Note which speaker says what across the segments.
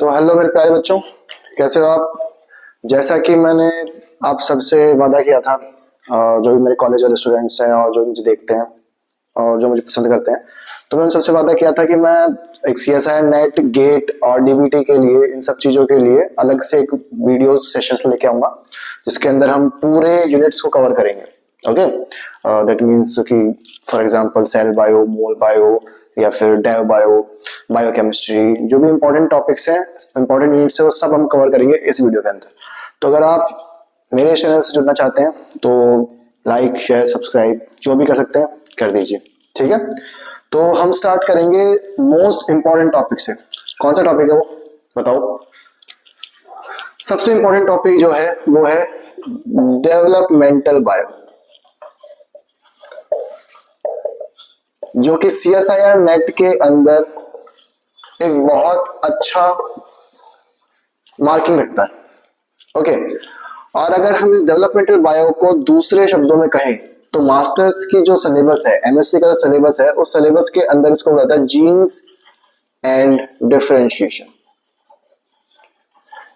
Speaker 1: तो हेलो मेरे प्यारे बच्चों, कैसे हो आप। जैसा कि मैंने आप सबसे वादा किया था, जो भी मेरे कॉलेज वाले स्टूडेंट्स हैं और जो मुझे देखते हैं और जो मुझे पसंद करते हैं, तो मैंने सबसे वादा किया था कि मैं एक CSIR नेट गेट और DBT के लिए, इन सब चीज़ों के लिए अलग से एक वीडियो सेशंस लेके आऊँगा, जिसके अंदर हम पूरे यूनिट्स को कवर करेंगे। ओके, दैट मीन्स कि for example cell bio, mol bio या फिर डेव बायो, बायोकेमिस्ट्री, जो भी इंपॉर्टेंट टॉपिक्स हैं, इंपॉर्टेंट यूनिट्स है, वो सब हम कवर करेंगे इस वीडियो के अंदर। तो अगर आप मेरे चैनल से जुड़ना चाहते हैं तो लाइक शेयर सब्सक्राइब जो भी कर सकते हैं कर दीजिए, ठीक है। तो हम स्टार्ट करेंगे मोस्ट इंपॉर्टेंट टॉपिक से। कौन सा टॉपिक है वो बताओ। सबसे इंपॉर्टेंट टॉपिक जो है वो है डेवलपमेंटल बायो, जो कि CSIR नेट के अंदर एक बहुत अच्छा मार्किंग रखता है। ओके, और अगर हम इस डेवलपमेंटल बायो को दूसरे शब्दों में कहें तो मास्टर्स की जो सिलेबस है, MSc का जो सिलेबस है, उस सिलेबस के अंदर इसको बोला जाता है जीन्स एंड डिफरेंशिएशन।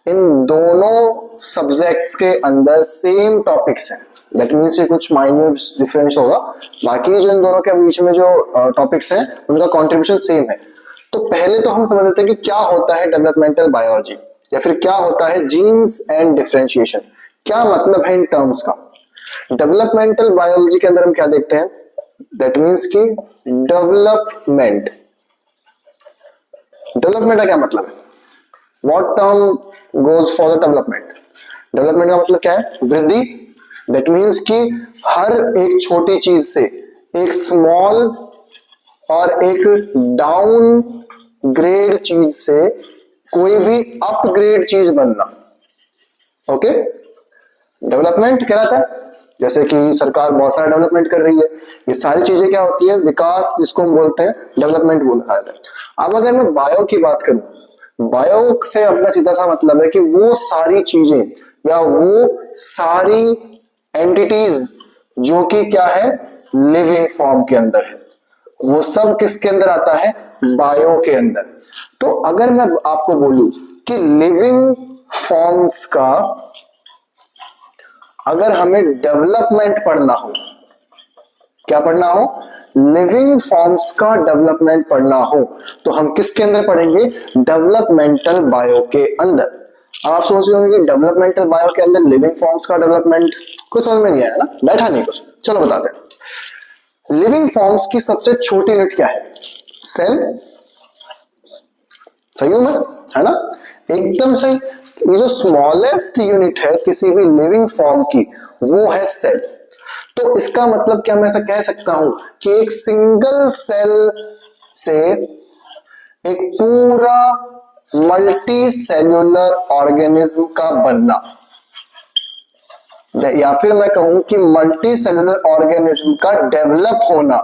Speaker 1: इन दोनों सब्जेक्ट्स के अंदर सेम टॉपिक्स हैं, दैट मीन्स ये कुछ माइन्यूट डिफरेंस होगा, बाकी जो इन दोनों के बीच में जो टॉपिक्स हैं उनका कंट्रीब्यूशन सेम है। तो पहले तो हम समझ लेते हैं कि क्या होता है डेवलपमेंटल बायोलॉजी या फिर क्या होता है जीन्स एंड डिफरेंशिएशन, क्या मतलब है इन टर्म्स का। डेवलपमेंटल बायोलॉजी के अंदर हम क्या देखते हैं, दैट मीन्स कि डेवलपमेंट, डेवलपमेंट का क्या मतलब है, what term goes for the development. Development का मतलब क्या है, वृद्धि। दैट मीन्स कि हर एक छोटी चीज से एक स्मॉल और एक डाउन ग्रेड चीज से कोई भी अपग्रेड चीज बनना। ओके, डेवलपमेंट कहलाता है। जैसे कि सरकार बहुत सारा डेवलपमेंट कर रही है, ये सारी चीजें क्या होती है, विकास, जिसको हम बोलते हैं डेवलपमेंट बोला जाता है। अब अगर मैं बायो की बात करूं, बायो से अपना सीधा सा मतलब है कि वो सारी चीजें या वो सारी एंटिटीज जो कि क्या है, लिविंग फॉर्म के अंदर है, वो सब किसके अंदर आता है, बायो के अंदर। तो अगर मैं आपको बोलूं कि लिविंग फॉर्म्स का अगर हमें डेवलपमेंट पढ़ना हो, क्या पढ़ना हो, लिविंग फॉर्म्स का डेवलपमेंट पढ़ना हो, तो हम किसके अंदर पढ़ेंगे, डेवलपमेंटल बायो के अंदर। आप सोच रहे होंगे कि डेवलपमेंटल बायो के अंदर लिविंग फॉर्म्स का डेवलपमेंट, कुछ समझ में नहीं आया ना, बैठा नहीं कुछ, चलो बताते हैं। लिविंग फॉर्म्स की सबसे छोटी यूनिट क्या है, सेल। सही हूं मैं, है ना, एकदम सही। ये जो स्मॉलेस्ट यूनिट है किसी भी लिविंग फॉर्म की वो है सेल। तो इसका मतलब क्या मैं ऐसा कह सकता हूं कि एक सिंगल सेल से एक पूरा मल्टी सेल्यूलर ऑर्गेनिज्म का बनना, या फिर मैं कहूं कि मल्टी सेल्यूलर ऑर्गेनिज्म का डेवलप होना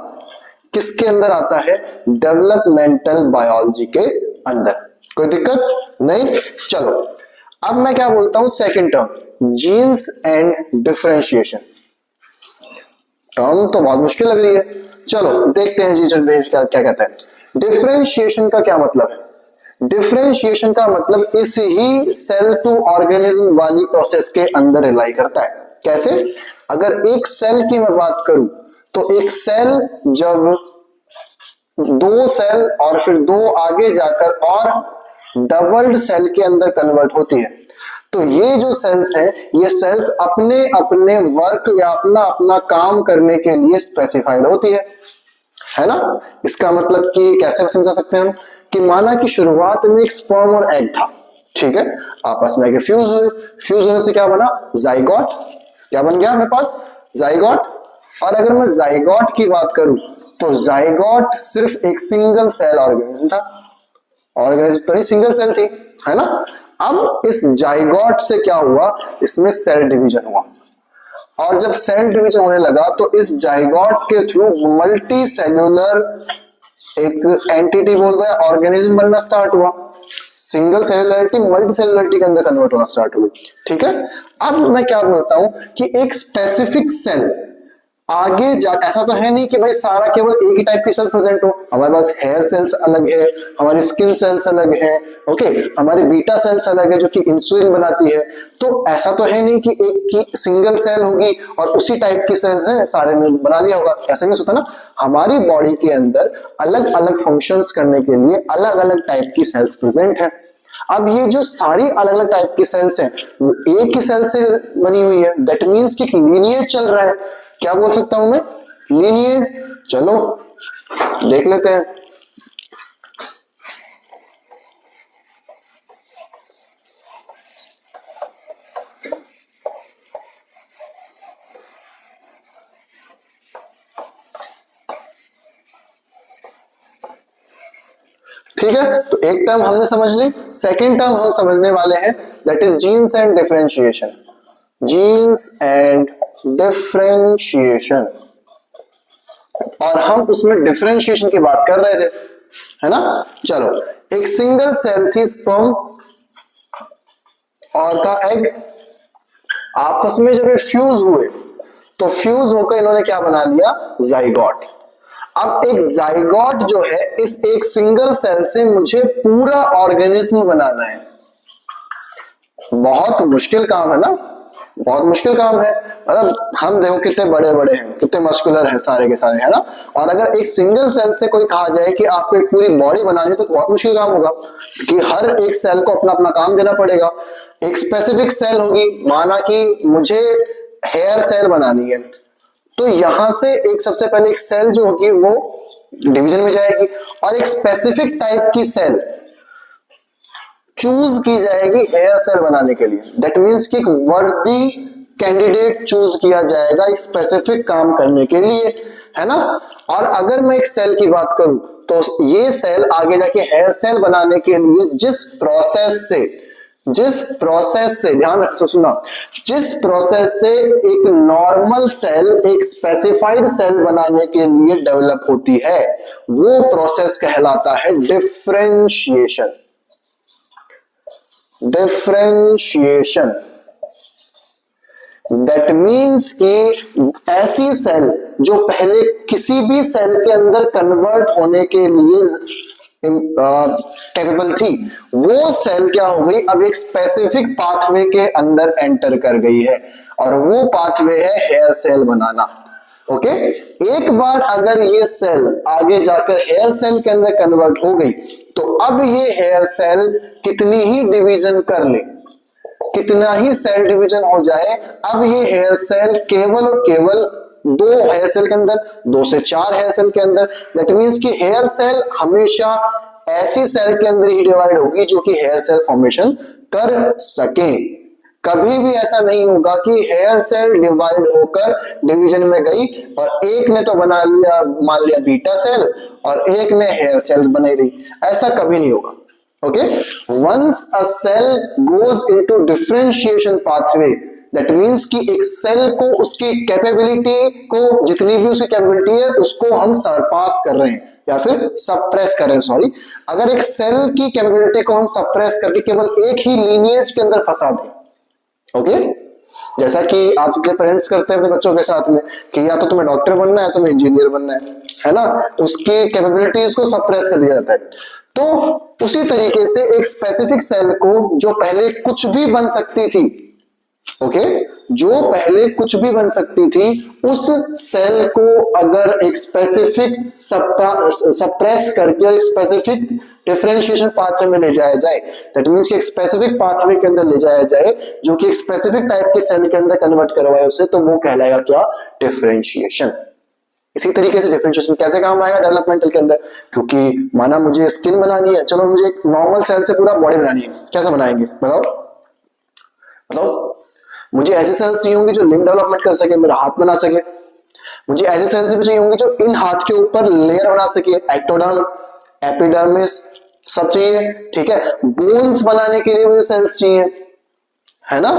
Speaker 1: किसके अंदर आता है, डेवलपमेंटल बायोलॉजी के अंदर। कोई दिक्कत नहीं। चलो अब मैं क्या बोलता हूं, second term genes and differentiation. Term तो बहुत मुश्किल लग रही है, चलो देखते हैं जीन्स एंड डिफरेंशिएशन क्या कहता है। डिफरेंशिएशन का क्या मतलब है, डिफरेंशिएशन का मतलब इस ही सेल टू ऑर्गेनिज्म वाली प्रोसेस के अंदर रिलाई करता है। कैसे, अगर एक सेल की मैं बात करूं तो एक सेल जब दो सेल और फिर दो आगे जाकर और डबल्ड सेल के अंदर कन्वर्ट होती है, तो ये जो सेल्स हैं, ये सेल्स अपने अपने वर्क या अपना अपना काम करने के लिए स्पेसिफाइड होती है ना। इसका मतलब कि कैसे समझा सकते हैं हम, कि माना कि शुरुआत में एक स्पर्म और एग था, ठीक है, आपस में फ्यूज हुए, फ्यूज होने से क्या बना, जाइगोट। क्या बन गया मेरे पास, जाइगोट। और अगर मैं जाइगोट की बात करूं तो जाइगोट सिर्फ एक सिंगल सेल ऑर्गेनिज्म था, ऑर्गेनिज्म तो नहीं, सिंगल सेल थी, है ना। अब इस जाइगोट से क्या हुआ, इसमें सेल डिवीजन हुआ, और जब सेल डिवीजन होने लगा तो इस जाइगोट के थ्रू मल्टी सेल्यूलर एक एंटिटी बोल दो, ऑर्गेनिज्म बनना स्टार्ट हुआ, सिंगल सेलुलरिटी मल्टी सेलुलरिटी के अंदर कन्वर्ट होना स्टार्ट हुई, ठीक है। अब मैं क्या बोलता हूं कि एक स्पेसिफिक सेल आगे जा ऐसा तो है नहीं कि भाई सारा केवल एक ही टाइप की सेल्स प्रेजेंट हो। हमारे पास हेयर सेल्स अलग है, हमारी स्किन सेल्स अलग है, ओके, हमारी बीटा सेल्स अलग है जो कि इंसुलिन बनाती है। तो ऐसा तो है नहीं कि एक की सिंगल सेल होगी और उसी टाइप की सेल्स हैं सारे ने बना लिया होगा, ऐसा नहीं होता ना। हमारी बॉडी के अंदर अलग अलग फंक्शंस करने के लिए अलग अलग टाइप की सेल्स प्रेजेंट है। अब ये जो सारी अलग अलग टाइप की सेल्स हैं वो एक ही सेल से बनी हुई है, दैट मीन्स कि लीनिएज चल रहा है। क्या बोल सकता हूं मैं? लीनिएज। चलो देख लेते हैं। ठीक है, तो एक टर्म हमने समझ ली। सेकेंड टर्म हम समझने वाले हैं, that is genes and differentiation. Genes and differentiation, और हम उसमें डिफरेंशिएशन की बात कर रहे थे, है ना। चलो, एक सिंगल सेल थी स्पर्म और था एग, आपस में जब ये फ्यूज हुए तो फ्यूज होकर इन्होंने क्या बना लिया? जाइगोट। अब एक जाइगोट जो है, इस एक सिंगल सेल से मुझे पूरा ऑर्गेनिज्म बनाना है। बहुत मुश्किल काम है ना, बहुत मुश्किल काम है। मतलब हम देखो कितने बड़े बड़े हैं, कितने मस्कुलर हैं सारे के सारे, है ना। और अगर एक सिंगल सेल से कोई कहा जाए कि आपको एक पूरी बॉडी बनानी है तो बहुत मुश्किल काम होगा, कि हर एक सेल को अपना अपना काम देना पड़ेगा। एक स्पेसिफिक सेल होगी, माना कि मुझे हेयर सेल बनानी है, तो यहां से एक सबसे पहले एक सेल जो होगी वो डिवीजन में जाएगी और एक स्पेसिफिक टाइप की सेल चूज की जाएगी हेयर सेल बनाने के लिए। दैट मीन्स कि एक वर्दी कैंडिडेट चूज किया जाएगा एक स्पेसिफिक काम करने के लिए, है ना। और अगर मैं एक सेल की बात करूं तो ये सेल आगे जाके हेयर सेल बनाने के लिए जिस प्रोसेस से ध्यान रख सुनना, जिस प्रोसेस से एक नॉर्मल सेल एक स्पेसिफाइड सेल बनाने के लिए डेवलप होती है, वो प्रोसेस कहलाता है डिफरेंशिएशन। डिफरेंशिएशन दैट मीन्स कि ऐसी सेल जो पहले किसी भी सेल के अंदर कन्वर्ट होने के लिए कैपेबल थी, वो सेल क्या हो गई? अब एक स्पेसिफिक पाथवे के अंदर एंटर कर गई है, और वो पाथवे है हेयर सेल बनाना। ओके, एक बार अगर ये सेल आगे जाकर हेयर सेल के अंदर कन्वर्ट हो गई तो अब ये हेयर सेल कितनी ही डिवीजन कर ले, कितना ही सेल डिवीजन हो जाए, अब ये हेयर सेल केवल और केवल 2 हेयर सेल के अंदर, 2 से 4 हेयर सेल के अंदर। दैट मीन्स कि हेयर सेल हमेशा ऐसी सेल के अंदर ही डिवाइड होगी जो कि हेयर सेल फॉर्मेशन कर सके। कभी भी ऐसा नहीं होगा कि हेयर सेल डिवाइड होकर डिवीजन में गई और एक ने तो बना लिया, मान लिया बीटा सेल, और एक ने हेयर सेल बना ली, ऐसा कभी नहीं होगा। Okay, once a cell goes into differentiation pathway, that means कि एक सेल को उसकी कैपेबिलिटी को, जितनी भी उसकी कैपेबिलिटी है उसको हम सरपास कर रहे हैं या फिर सप्रेस कर रहे हैं, सॉरी। अगर एक सेल की कैपेबिलिटी को हम सप्रेस करके केवल एक ही लीनिएज के अंदर फंसा दें, ओके, जैसा कि आज के पेरेंट्स करते हैं अपने बच्चों के साथ में कि या तो तुम्हें डॉक्टर बनना है, तुम्हें इंजीनियर बनना है ना, उसकी कैपेबिलिटीज को सप्रेस कर दिया जाता है। तो उसी तरीके से एक स्पेसिफिक सेल को जो पहले कुछ भी बन सकती थी, ओके, जो पहले कुछ भी बन सकती थी, उस सेल को अगर एक स्पेसिफिक सप्रेस करके एक स्पेसिफिक डिफरेंशिएशन पाथवे में ले जाया जाए, दैट मींस कि एक स्पेसिफिक पाथवे के अंदर ले जाया जाए जो कि एक स्पेसिफिक टाइप के सेल के अंदर कन्वर्ट करवाए उसे, तो वो कहलाएगा क्या? डिफरेंशिएशन। इसी तरीके से डिफरेंशिएशन कैसे काम आएगा डेवलपमेंटल के अंदर? क्योंकि माना मुझे स्किन बनानी है, चलो मुझे एक नॉर्मल सेल से पूरा बॉडी बनानी है, कैसे बनाएंगे बताओ? बताओ, मुझे ऐसे सेल्स चाहिए होंगे जो लिम्ब डेवलपमेंट कर सके, मेरा हाथ बना सके। मुझे ऐसे सेल्स भी चाहिए होंगे जो इन हाथ के ऊपर लेयर बना सके, एक्टोडर्म, एपिडर्मिस, सब चाहिए, ठीक है। बोन्स बनाने के लिए मुझे सेल्स चाहिए, है ना।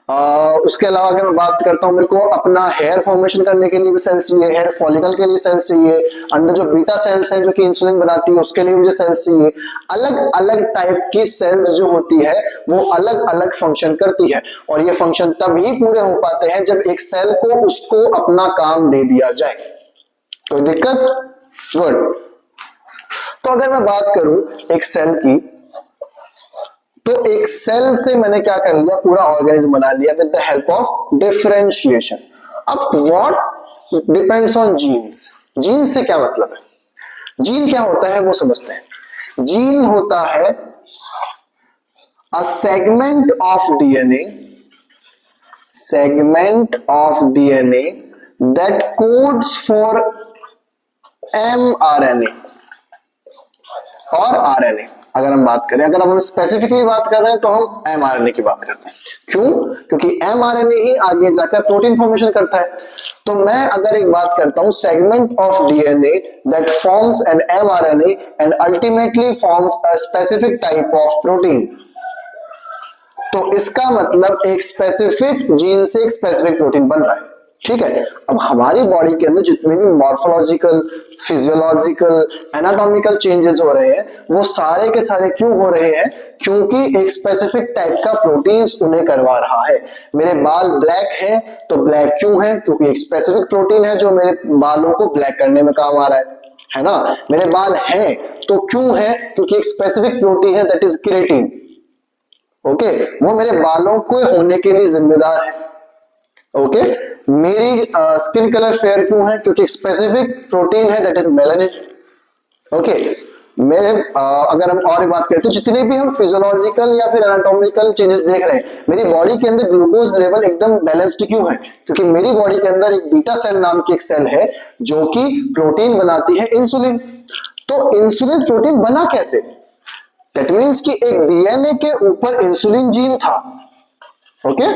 Speaker 1: उसके अलावा अगर मैं बात करता हूँ, मेरे को अपना हेयर फॉर्मेशन करने के लिए भी सेल्स चाहिए, हेयर फॉलिकल के लिए सेल्स चाहिए, अंदर जो बीटा सेल्स हैं जो कि इंसुलिन बनाती है उसके लिए मुझे सेल्स चाहिए। अलग अलग टाइप की सेल्स जो होती है वो अलग अलग फंक्शन करती है, और ये फंक्शन तभी पूरे हो पाते हैं जब एक सेल को उसको अपना काम दे दिया जाए। कोई दिक्कत? गुड। तो अगर मैं बात करूं एक सेल की, तो एक सेल से मैंने क्या कर लिया, पूरा ऑर्गेनिज्म बना लिया with the help of differentiation. अब what depends on genes. Gene से क्या मतलब है? जीन क्या होता है वो समझते हैं। जीन होता है a segment of DNA that codes for mRNA और आरएनए। अगर हम बात करें, अगर हम स्पेसिफिकली बात कर रहे हैं तो हम mRNA की बात करते हैं। क्यों? क्योंकि mRNA ही आगे जाकर प्रोटीन फॉर्मेशन करता है। तो मैं अगर एक बात करता हूं segment of DNA that forms an mRNA and ultimately forms a specific type of protein, तो इसका मतलब एक स्पेसिफिक जीन से एक स्पेसिफिक प्रोटीन बन रहा है। ठीक है। अब हमारी बॉडी के अंदर जितने भी मॉर्फोलॉजिकल, फिजियोलॉजिकल, एनाटॉमिकल चेंजेस हो रहे हैं वो सारे के सारे क्यों हो रहे हैं? क्योंकि एक स्पेसिफिक टाइप का प्रोटीन उन्हें करवा रहा है। मेरे बाल ब्लैक हैं तो ब्लैक क्यों है? क्योंकि एक स्पेसिफिक प्रोटीन है जो मेरे बालों को ब्लैक करने में काम आ रहा है ना। मेरे बाल हैं तो क्यों है? क्योंकि एक स्पेसिफिक प्रोटीन है दैट इज केराटिन। ओके, वो मेरे बालों को होने के लिए जिम्मेदार है। ओके, मेरी स्किन कलर फेयर क्यों है? क्योंकि एक स्पेसिफिक प्रोटीन है दैट इज मेलानिन। ओके, मेरे अगर हम और बात करें तो जितने भी हम फिजियोलॉजिकल या फिर एनाटॉमिकल चेंजेस देख रहे हैं, मेरी बॉडी के अंदर ग्लूकोज लेवल एकदम बैलेंस्ड क्यों है? क्योंकि मेरी बॉडी के अंदर एक बीटा सेल नाम की एक सेल है जो कि प्रोटीन बनाती है इंसुलिन। तो इंसुलिन प्रोटीन बना कैसे? दैट मीन्स कि एक डीएनए के ऊपर इंसुलिन जीन था। ओके,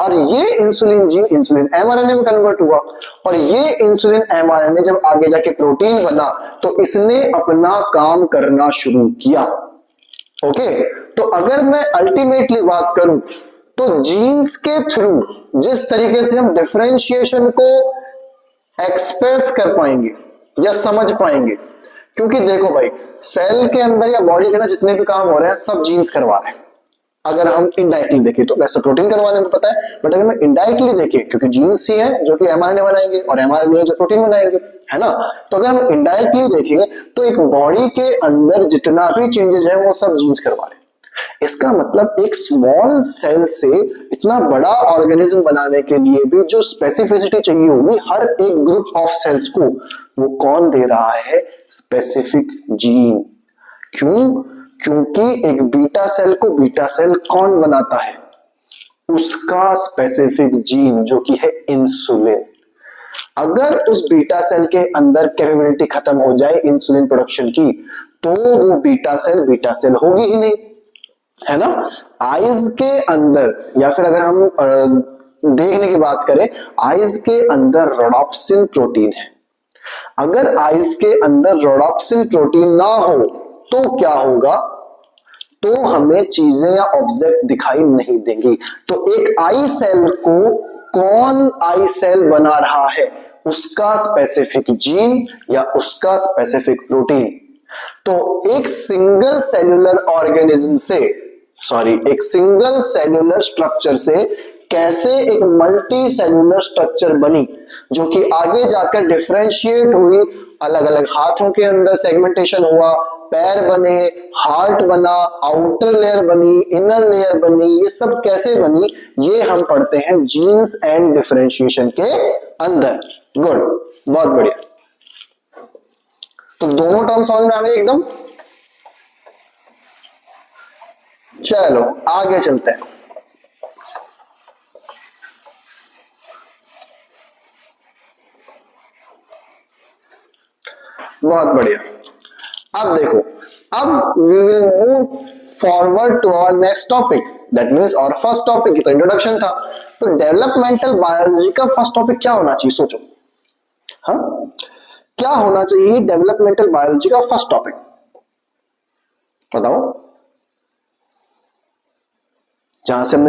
Speaker 1: और ये इंसुलिन जीन इंसुलिन एमआरएनए में कन्वर्ट हुआ, और ये इंसुलिन एमआरएनए जब आगे जाके प्रोटीन बना तो इसने अपना काम करना शुरू किया। ओके, तो अगर मैं अल्टीमेटली बात करूं तो जीन्स के थ्रू जिस तरीके से हम डिफरेंशिएशन को एक्सप्रेस कर पाएंगे या समझ पाएंगे, क्योंकि देखो भाई, सेल के अंदर या बॉडी के अंदर जितने भी काम हो रहे हैं सब जीन्स करवा रहे हैं। अगर हम इनडायरेक्टली देखें तो वैसे प्रोटीन करवाने में पता है, बट अगर मैं इनडायरेक्टली देखें, क्योंकि जीन्स ही है जो कि एमआरएनए बनाएंगे और एमआरएनए जो प्रोटीन बनाएंगे, है ना। तो अगर हम इनडायरेक्टली देखें तो एक बॉडी के अंदर जितना भी चेंजेस है वो सब जीन्स करवा रहे हैं। इसका मतलब एक स्मॉल सेल से इतना बड़ा ऑर्गेनिज्म बनाने के लिए भी जो स्पेसिफिसिटी चाहिए होगी हर एक ग्रुप ऑफ सेल्स को, वो कौन दे रहा है? Specific gene. क्यों? क्योंकि एक बीटा सेल को बीटा सेल कौन बनाता है? उसका स्पेसिफिक जीन जो कि है इंसुलिन। अगर उस बीटा सेल के अंदर कैपेबिलिटी खत्म हो जाए इंसुलिन प्रोडक्शन की, तो वो बीटा सेल होगी ही नहीं, है ना। आइज के अंदर, या फिर अगर हम देखने की बात करें, आइज के अंदर रोडोप्सिन प्रोटीन है। अगर आइज के अंदर रोडोप्सिन प्रोटीन ना हो तो क्या होगा? तो हमें चीजें या ऑब्जेक्ट दिखाई नहीं देंगी। तो एक आई सेल को कौन आई सेल बना रहा है? उसका स्पेसिफिक जीन या उसका स्पेसिफिक प्रोटीन। तो एक सिंगल सेल्यूलर ऑर्गेनिज्म से, एक सिंगल सेल्यूलर स्ट्रक्चर से कैसे एक मल्टी सेल्यूलर स्ट्रक्चर बनी, जो कि आगे जाकर डिफरेंशिएट हुई, अलग अलग हाथों के अंदर सेगमेंटेशन हुआ, पैर बने, हार्ट बना, आउटर लेयर बनी, इनर लेयर बनी, ये सब कैसे बनी ये हम पढ़ते हैं जीन्स एंड डिफरेंशिएशन के अंदर। गुड, बहुत बढ़िया। तो दोनों टर्म समझ में आ गए एकदम। चलो आगे चलते हैं। बहुत बढ़िया। अब देखो, अब we will move forward to our next topic, that means और फर्स्ट टॉपिक की तो इंट्रोडक्शन था। तो डेवलपमेंटल बायोलॉजी का फर्स्ट टॉपिक क्या होना चाहिए? सोचो, हाँ, क्या होना चाहिए डेवलपमेंटल बायोलॉजी का फर्स्ट टॉपिक? बताओ। जहां से हमने